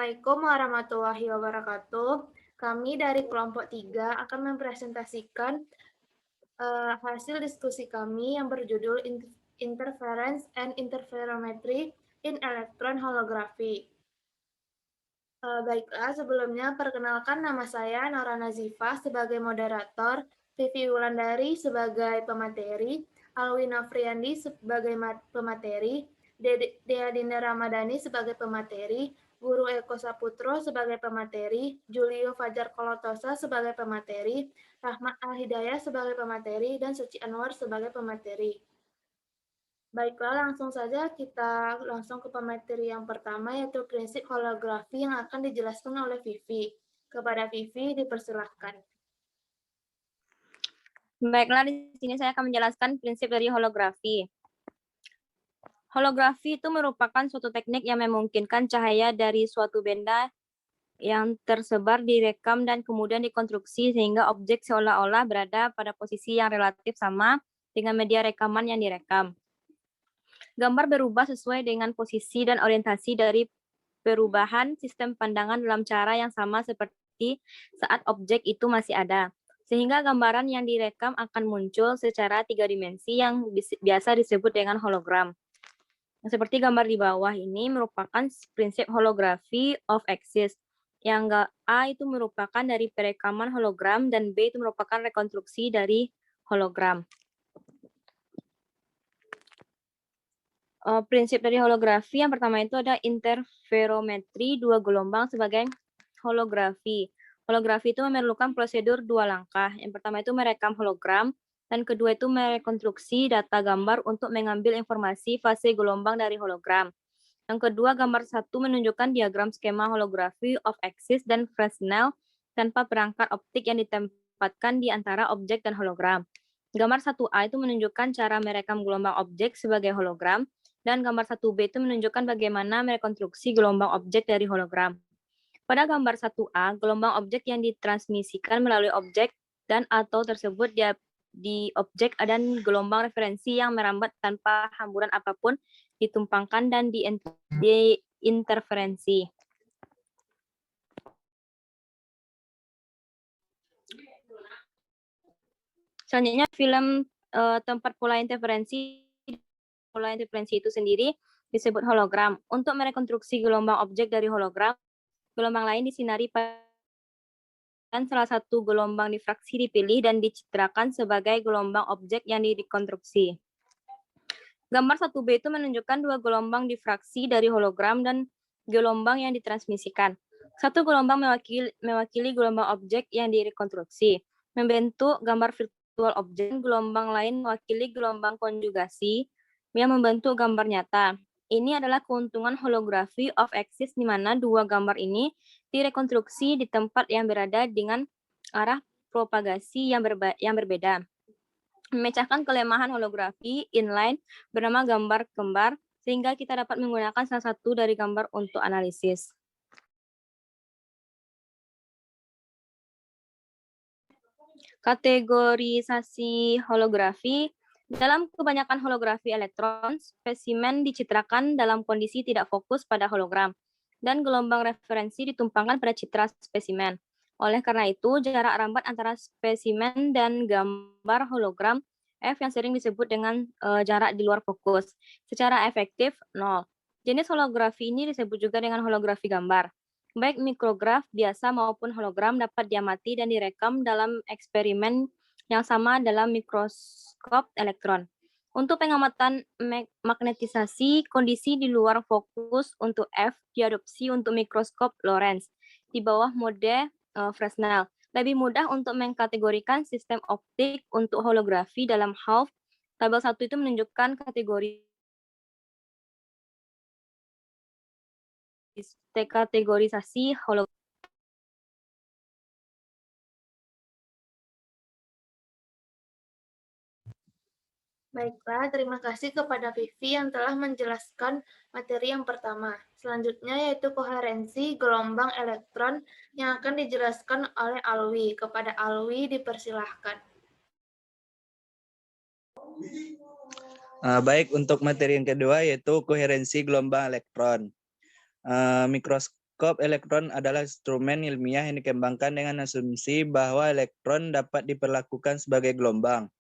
Assalamualaikum warahmatullahi wabarakatuh. Kami dari kelompok 3 akan mempresentasikan hasil diskusi kami yang berjudul Interference and Interferometry in Electron Holography. Baiklah, sebelumnya perkenalkan nama saya Nora Nazifah sebagai moderator, Vivi Wulandari sebagai pemateri, Alwina Friandi sebagai pemateri, Dea Dinda Ramadhani sebagai pemateri, Guru Eko Saputro sebagai pemateri, Julio Fajar Kolotosa sebagai pemateri, Rahmat Al-Hidayah sebagai pemateri, dan Suci Anwar sebagai pemateri. Baiklah, langsung saja kita langsung ke pemateri yang pertama, yaitu prinsip holografi yang akan dijelaskan oleh Vivi. Kepada Vivi, dipersilahkan. Baiklah, di sini saya akan menjelaskan prinsip dari holografi. Holografi itu merupakan suatu teknik yang memungkinkan cahaya dari suatu benda yang tersebar direkam dan kemudian dikonstruksi sehingga objek seolah-olah berada pada posisi yang relatif sama dengan media rekaman yang direkam. Gambar berubah sesuai dengan posisi dan orientasi dari perubahan sistem pandangan dalam cara yang sama seperti saat objek itu masih ada. Sehingga gambaran yang direkam akan muncul secara 3 dimensi yang biasa disebut dengan hologram. Seperti gambar di bawah ini merupakan prinsip holografi of axis. Yang A itu merupakan dari perekaman hologram dan B itu merupakan rekonstruksi dari hologram. Prinsip dari holografi yang pertama itu ada interferometri 2 gelombang sebagai holografi. Holografi itu memerlukan prosedur 2 langkah. Yang pertama itu merekam hologram, dan kedua itu merekonstruksi data gambar untuk mengambil informasi fase gelombang dari hologram. Yang kedua, gambar 1 menunjukkan diagram skema holografi of axis dan Fresnel tanpa perangkat optik yang ditempatkan di antara objek dan hologram. Gambar 1A itu menunjukkan cara merekam gelombang objek sebagai hologram, dan gambar 1B itu menunjukkan bagaimana merekonstruksi gelombang objek dari hologram. Pada gambar 1A, gelombang objek yang ditransmisikan melalui objek dan atau tersebut di objek dan gelombang referensi yang merambat tanpa hamburan apapun ditumpangkan dan diinterferensi. Selanjutnya film tempat pola interferensi itu sendiri disebut hologram. Untuk merekonstruksi gelombang objek dari hologram, gelombang lain disinari dan salah satu gelombang difraksi dipilih dan dicitrakan sebagai gelombang objek yang dikonstruksi. Gambar 1B itu menunjukkan 2 gelombang difraksi dari hologram dan gelombang yang ditransmisikan. Satu gelombang mewakili gelombang objek yang direkonstruksi, membentuk gambar virtual objek. Gelombang lain mewakili gelombang konjugasi yang membentuk gambar nyata. Ini adalah keuntungan holografi of axis di mana 2 gambar ini direkonstruksi di tempat yang berada dengan arah propagasi yang berbeda. Memecahkan kelemahan holografi inline bernama gambar kembar, sehingga kita dapat menggunakan salah satu dari gambar untuk analisis. Kategorisasi holografi. Dalam kebanyakan holografi elektron, spesimen dicitrakan dalam kondisi tidak fokus pada hologram, dan gelombang referensi ditumpangkan pada citra spesimen. Oleh karena itu, jarak rambat antara spesimen dan gambar hologram F yang sering disebut dengan jarak di luar fokus. Secara efektif, 0. Jenis holografi ini disebut juga dengan holografi gambar. Baik mikrograf biasa maupun hologram dapat diamati dan direkam dalam eksperimen yang sama dalam mikroskop elektron. Untuk pengamatan magnetisasi, kondisi di luar fokus untuk F diadopsi untuk mikroskop Lorentz di bawah mode Fresnel. Lebih mudah untuk mengkategorikan sistem optik untuk holografi dalam Hauff. Tabel 1 itu menunjukkan kategorisasi holografi. Baiklah, terima kasih kepada Vivi yang telah menjelaskan materi yang pertama. Selanjutnya yaitu koherensi gelombang elektron yang akan dijelaskan oleh Alwi. Kepada Alwi dipersilahkan. Baik, untuk materi yang kedua yaitu koherensi gelombang elektron. Mikroskop elektron adalah instrumen ilmiah yang dikembangkan dengan asumsi bahwa elektron dapat diperlakukan sebagai gelombang.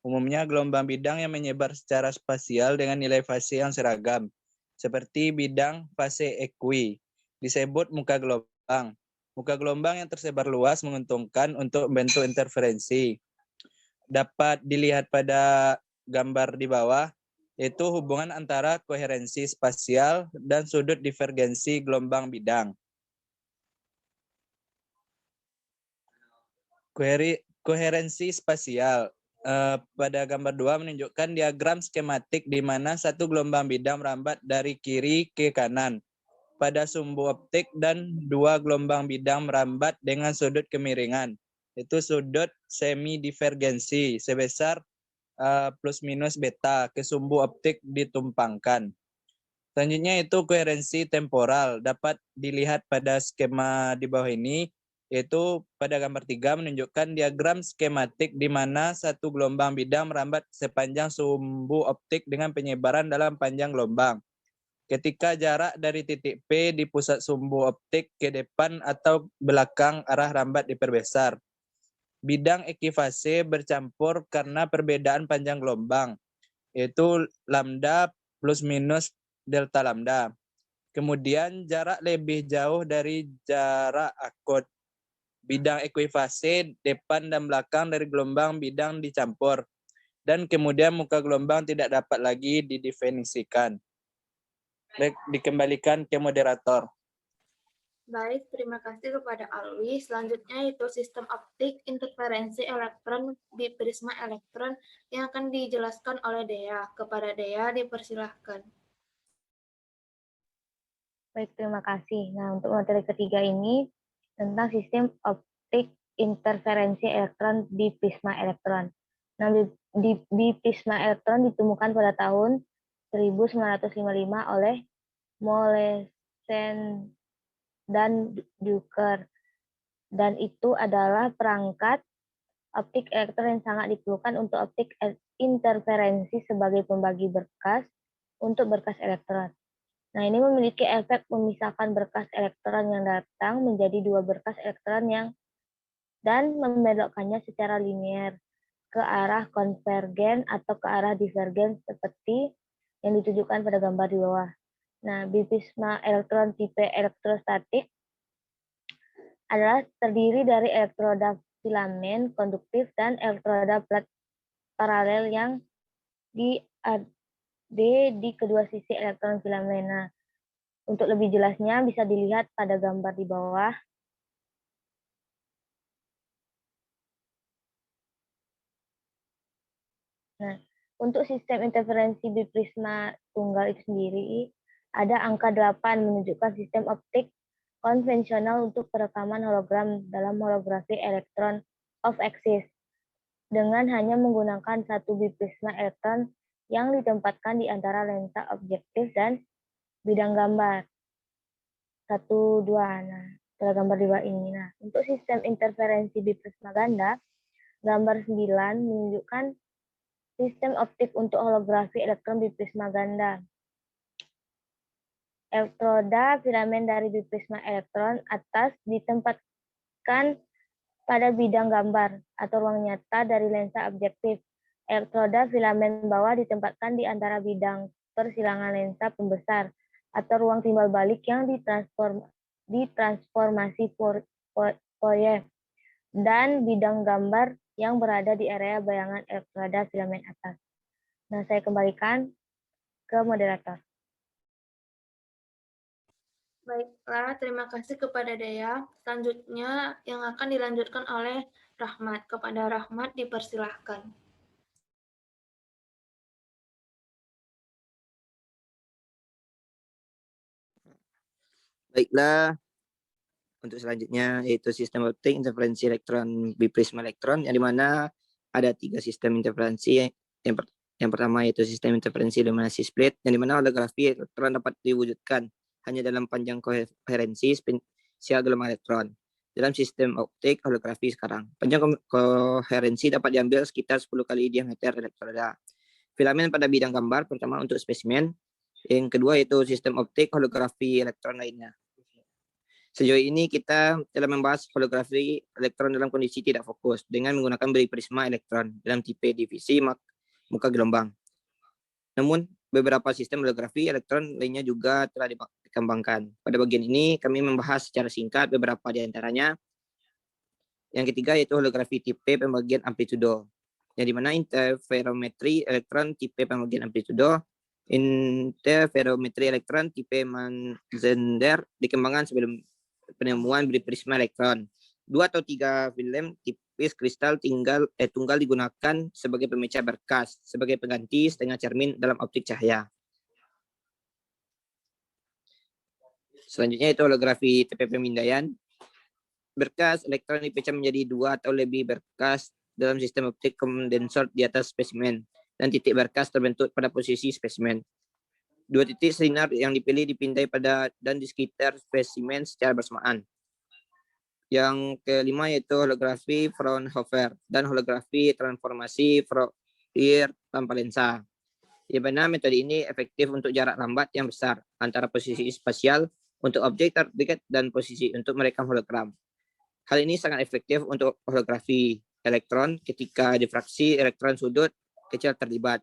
Umumnya gelombang bidang yang menyebar secara spasial dengan nilai fase yang seragam, seperti bidang fase ekui, disebut muka gelombang. Muka gelombang yang tersebar luas menguntungkan untuk membentuk interferensi. Dapat dilihat pada gambar di bawah, yaitu hubungan antara koherensi spasial dan sudut divergensi gelombang bidang. Koherensi spasial pada gambar 2 menunjukkan diagram skematik di mana satu gelombang bidang merambat dari kiri ke kanan pada sumbu optik dan dua gelombang bidang merambat dengan sudut kemiringan, yaitu sudut semi divergensi sebesar plus minus beta ke sumbu optik ditumpangkan. Selanjutnya itu koherensi temporal dapat dilihat pada skema di bawah ini, yaitu pada gambar 3 menunjukkan diagram skematik di mana satu gelombang bidang merambat sepanjang sumbu optik dengan penyebaran dalam panjang gelombang. Ketika jarak dari titik P di pusat sumbu optik ke depan atau belakang arah rambat diperbesar. Bidang ekifase bercampur karena perbedaan panjang gelombang, yaitu lambda plus minus delta lambda. Kemudian jarak lebih jauh dari jarak akut. Bidang ekuifase depan dan belakang dari gelombang bidang dicampur. Dan kemudian muka gelombang tidak dapat lagi didefinisikan. Baik, dikembalikan ke moderator. Baik, terima kasih kepada Alwi. Selanjutnya itu sistem optik interferensi elektron biprisma elektron yang akan dijelaskan oleh Dea. Kepada Dea dipersilahkan. Baik, terima kasih. Nah, untuk materi ketiga ini tentang sistem optik interferensi elektron biprisma elektron. Nah, biprisma elektron ditemukan pada tahun 1955 oleh Mollesen dan Duker, dan itu adalah perangkat optik elektron yang sangat diperlukan untuk optik interferensi sebagai pembagi berkas untuk berkas elektron. Nah, ini memiliki efek memisahkan berkas elektron yang datang menjadi dua berkas elektron yang dan membelokkannya secara linear ke arah konvergen atau ke arah divergen seperti yang ditunjukkan pada gambar di bawah. Nah, biprisma elektron tipe elektrostatik adalah terdiri dari elektroda filamen konduktif dan elektroda plat paralel yang di kedua sisi elektron filamen. Nah, untuk lebih jelasnya bisa dilihat pada gambar di bawah. Nah, untuk sistem interferensi biprisma tunggal itu sendiri, ada angka 8 menunjukkan sistem optik konvensional untuk perekaman hologram dalam holografi elektron off axis dengan hanya menggunakan satu biprisma elektron yang ditempatkan di antara lensa objektif dan bidang gambar. 1, 2. Nah, pada gambar di bawah ini. Nah, untuk sistem interferensi biprisma ganda, gambar 9 menunjukkan sistem optik untuk holografi elektron biprisma ganda. Elektroda filamen dari biprisma elektron atas ditempatkan pada bidang gambar atau ruang nyata dari lensa objektif. Elektroda filamen bawah ditempatkan di antara bidang persilangan lensa pembesar atau ruang timbal balik yang ditransformasi Fourier dan bidang gambar yang berada di area bayangan elektroda filamen atas. Nah, saya kembalikan ke moderator. Baiklah, terima kasih kepada Dea. Selanjutnya yang akan dilanjutkan oleh Rahmat. Kepada Rahmat dipersilahkan. Baiklah, untuk selanjutnya yaitu sistem optik interferensi elektron biprisma elektron, yang dimana ada 3 sistem interferensi. Yang pertama yaitu sistem interferensi iluminasi split, yang dimana holografi elektron dapat diwujudkan hanya dalam panjang koherensi spesial gelombang elektron. Dalam sistem optik holografi sekarang, panjang koherensi dapat diambil sekitar 10 kali diameter elektroda filamen pada bidang gambar, pertama untuk spesimen. Yang kedua yaitu sistem optik holografi elektron lainnya. Sejauh ini kita telah membahas holografi elektron dalam kondisi tidak fokus dengan menggunakan prisma elektron dalam tipe divisi muka gelombang. Namun, beberapa sistem holografi elektron lainnya juga telah dikembangkan. Pada bagian ini, kami membahas secara singkat beberapa di antaranya. Yang ketiga yaitu holografi tipe pembagian amplitudo, yang dimana interferometri elektron tipe pembagian amplitudo, interferometri elektron tipe Mann-Zehnder dikembangkan sebelum penemuan prisma elektron. 2 atau 3 film tipis kristal tunggal digunakan sebagai pemecah berkas, sebagai pengganti setengah cermin dalam optik cahaya. Selanjutnya itu holografi TP pemindaian. Berkas elektron dipecah menjadi 2 atau lebih berkas dalam sistem optik kondensor di atas spesimen, dan titik berkas terbentuk pada posisi spesimen. 2 titik sinar yang dipilih dipindai pada dan di sekitar spesimen secara bersamaan. Yang kelima yaitu holografi Fraunhofer dan holografi transformasi Fourier tanpa lensa. Di mana metode ini efektif untuk jarak lambat yang besar antara posisi spasial untuk objek terdekat dan posisi untuk merekam hologram. Hal ini sangat efektif untuk holografi elektron ketika difraksi elektron sudut kecil terlibat.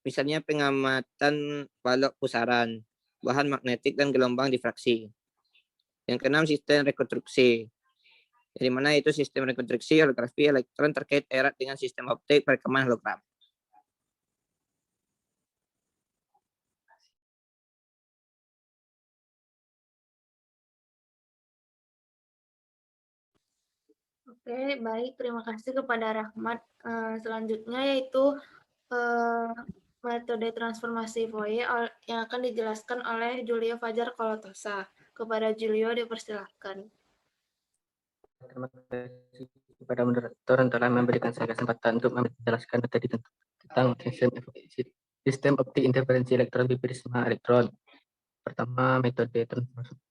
Misalnya pengamatan balok pusaran, bahan magnetik dan gelombang difraksi. Yang keenam, sistem rekonstruksi. Dari mana itu sistem rekonstruksi holografi elektron terkait erat dengan sistem optik perekaman hologram. Oke, baik. Terima kasih kepada Rahmat. Selanjutnya yaitu metode transformasi Fourier yang akan dijelaskan oleh Julio Fajar Kolotosa. Kepada Julio dipersilahkan. Terima kasih kepada moderator yang telah memberikan saya kesempatan untuk menjelaskan materi tentang sistem optik interferensi elektron prisma elektron. Pertama, metode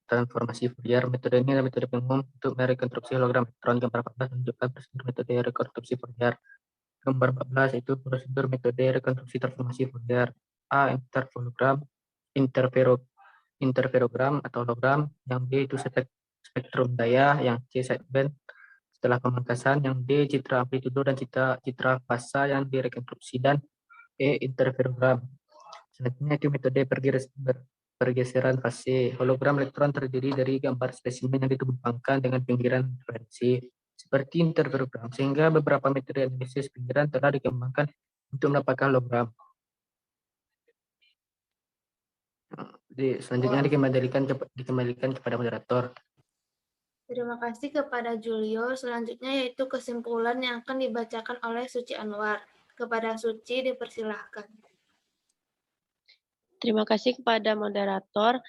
transformasi Fourier. Metode ini adalah metode umum untuk merekonstruksi hologram elektron. Gambar 14 menunjukkan prosedur metode rekonstruksi Fourier. Gambar 14 itu prosedur metode rekonstruksi transformasi Fourier. A. Interferogram atau hologram. Yang B itu spektrum daya, yang C sideband setelah pemangkasan, yang D citra amplitudo dan citra fasa yang direkonstruksi, dan E interferogram. Selanjutnya itu metode pergeseran fase. Hologram elektron terdiri dari gambar spesimen yang dikembangkan dengan pinggiran referensi seperti interferogram, sehingga beberapa metode analisis pinggiran telah dikembangkan untuk mendapatkan hologram. Selanjutnya dikembalikan kepada moderator. Terima kasih kepada Julio. Selanjutnya yaitu kesimpulan yang akan dibacakan oleh Suci Anwar. Kepada Suci dipersilahkan. Terima kasih kepada moderator.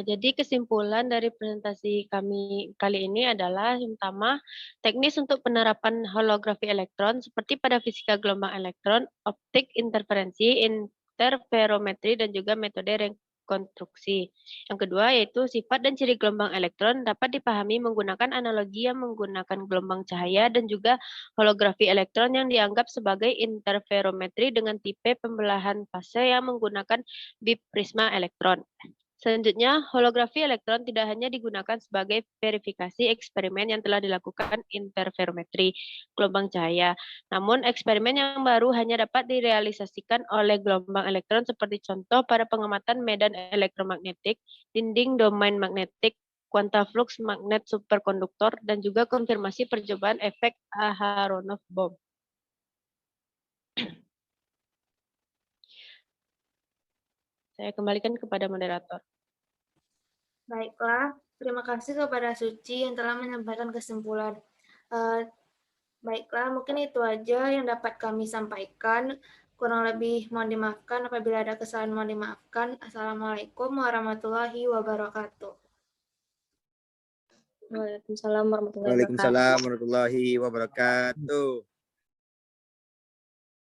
Jadi kesimpulan dari presentasi kami kali ini adalah yang pertama, teknis untuk penerapan holografi elektron seperti pada fisika gelombang elektron, optik interferensi, interferometri, dan juga metode rekonstruksi. Yang kedua yaitu sifat dan ciri gelombang elektron dapat dipahami menggunakan analogi yang menggunakan gelombang cahaya dan juga holografi elektron yang dianggap sebagai interferometri dengan tipe pembelahan fase yang menggunakan biprisma elektron. Selanjutnya, holografi elektron tidak hanya digunakan sebagai verifikasi eksperimen yang telah dilakukan interferometri gelombang cahaya, namun eksperimen yang baru hanya dapat direalisasikan oleh gelombang elektron seperti contoh pada pengamatan medan elektromagnetik, dinding domain magnetik, kuanta flux magnet superkonduktor, dan juga konfirmasi percobaan efek Aharonov-Bohm. Saya kembalikan kepada moderator. Baiklah, terima kasih kepada Suci yang telah menyampaikan kesimpulan. Baiklah, mungkin itu aja yang dapat kami sampaikan. Kurang lebih mohon dimaafkan, apabila ada kesalahan mohon dimaafkan. Assalamualaikum warahmatullahi wabarakatuh. Waalaikumsalam warahmatullahi wabarakatuh. Waalaikumsalam warahmatullahi wabarakatuh.